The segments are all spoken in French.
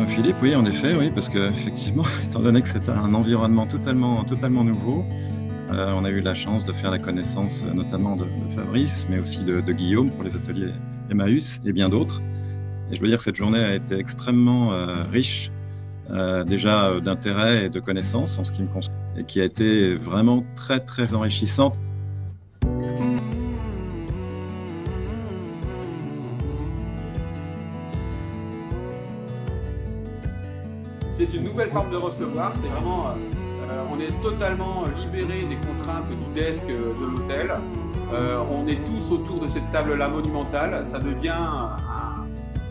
Philippe, oui, en effet, oui, parce que effectivement, étant donné que c'est un environnement totalement nouveau, on a eu la chance de faire la connaissance notamment de Fabrice, mais aussi de Guillaume pour les ateliers Emmaüs et bien d'autres. Et je veux dire que cette journée a été extrêmement riche, déjà d'intérêt et de connaissances en ce qui me concerne, et qui a été vraiment très enrichissante. C'est une nouvelle forme de recevoir, c'est vraiment, on est totalement libéré des contraintes du desk de l'hôtel. On est tous autour de cette table-là monumentale, ça devient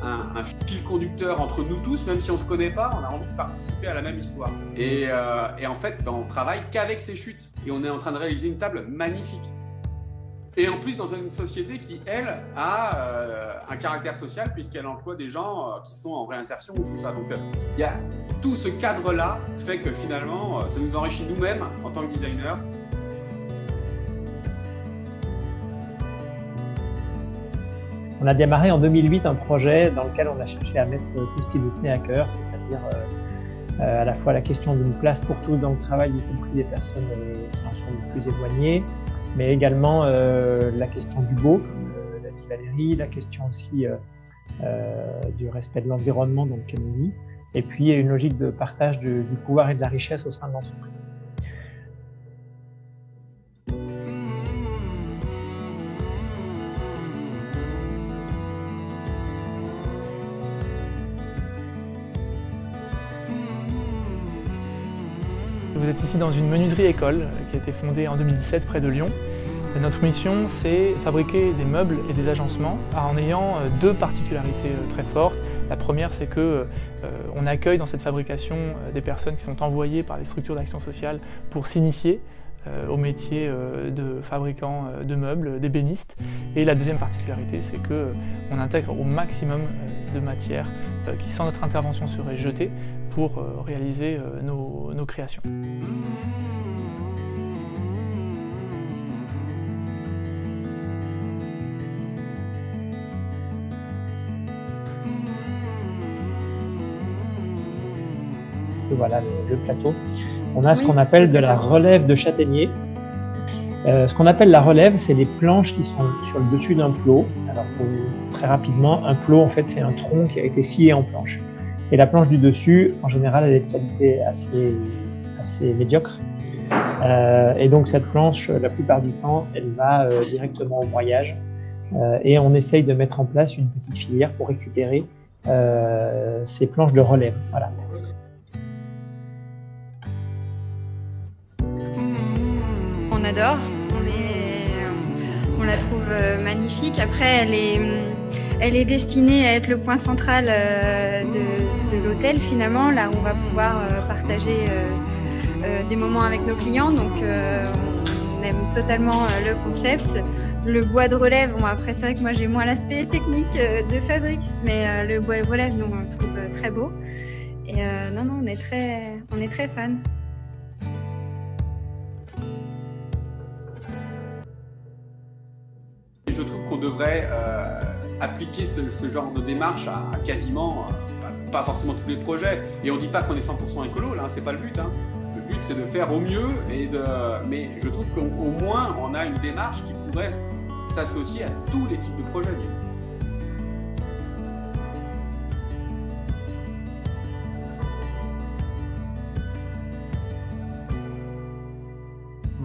un fil conducteur entre nous tous, même si on ne se connaît pas, on a envie de participer à la même histoire. Et en fait, on travaille qu'avec ces chutes, et on est en train de réaliser une table magnifique. Et en plus, dans une société qui, elle, a un caractère social, puisqu'elle emploie des gens qui sont en réinsertion ou tout ça. Donc, il y a tout ce cadre-là fait que finalement, ça nous enrichit nous-mêmes en tant que designers. On a démarré en 2008 un projet dans lequel on a cherché à mettre tout ce qui nous tenait à cœur, c'est-à-dire à la fois la question d'une place pour tous dans le travail, y compris des personnes qui en sont les plus éloignées, mais également la question du beau, comme l'a dit Valérie, la question aussi du respect de l'environnement dans lequel on vit, et puis une logique de partage du pouvoir et de la richesse au sein de l'entreprise. Vous êtes ici dans une menuiserie-école qui a été fondée en 2017 près de Lyon. Notre mission, c'est fabriquer des meubles et des agencements en ayant deux particularités très fortes. La première, c'est qu'on accueille dans cette fabrication des personnes qui sont envoyées par les structures d'action sociale pour s'initier au métier de fabricant de meubles, d'ébéniste. Et la deuxième particularité, c'est qu'on intègre au maximum de matières qui, sans notre intervention, seraient jetées pour réaliser nos créations. Voilà le plateau. On a ce qu'on appelle de la relève de châtaignier. Ce qu'on appelle la relève, c'est les planches qui sont sur le dessus d'un plot. Alors, très rapidement, un plot, en fait, c'est un tronc qui a été scié en planche. Et la planche du dessus, en général, elle est de qualité assez médiocre. Et donc, cette planche, la plupart du temps, elle va directement au broyage. Et on essaye de mettre en place une petite filière pour récupérer ces planches de relève. Voilà. On adore, on la trouve magnifique. Après, elle est destinée à être le point central de l'hôtel finalement, là où on va pouvoir partager des moments avec nos clients. Donc on aime totalement le concept. Le bois de relève, bon, après c'est vrai que moi j'ai moins l'aspect technique de Fabrice, mais le bois de relève, nous on le trouve très beau. Et non, on est très fans. Je trouve qu'on devrait appliquer ce genre de démarche à quasiment, pas forcément tous les projets. Et on ne dit pas qu'on est 100% écolo, là, c'est pas le but. Hein. Le but, c'est de faire au mieux. Mais je trouve qu'au moins, on a une démarche qui pourrait s'associer à tous les types de projets.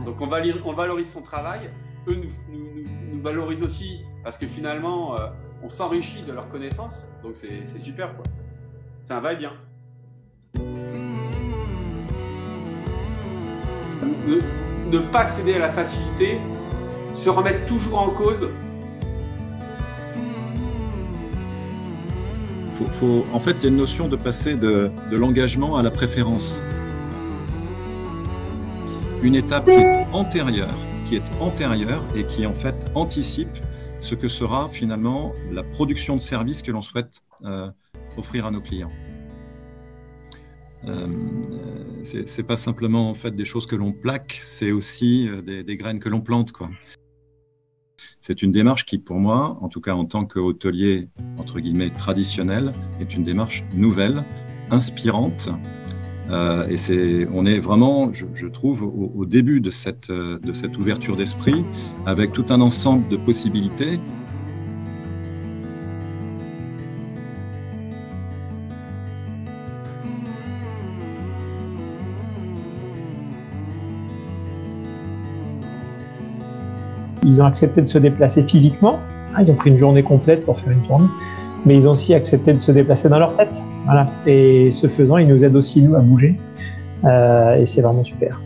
Donc on valorise son travail. Eux nous valorisent aussi parce que finalement on s'enrichit de leurs connaissances, donc c'est super quoi. C'est un va-et-vient. Ne pas céder à la facilité, se remettre toujours en cause. En fait, il y a une notion de passer de l'engagement à la préférence. Une étape qui est antérieure et qui en fait anticipe ce que sera finalement la production de services que l'on souhaite offrir à nos clients. C'est pas simplement en fait des choses que l'on plaque, c'est aussi des graines que l'on plante, quoi. C'est une démarche qui, pour moi, en tout cas en tant qu'hôtelier entre guillemets traditionnel, est une démarche nouvelle, inspirante. Et on est vraiment, je trouve, au début de cette ouverture d'esprit, avec tout un ensemble de possibilités. Ils ont accepté de se déplacer physiquement. Ils ont pris une journée complète pour faire une tournée. Mais ils ont aussi accepté de se déplacer dans leur tête. Voilà. Et ce faisant, ils nous aident aussi, nous, à bouger. Et c'est vraiment super.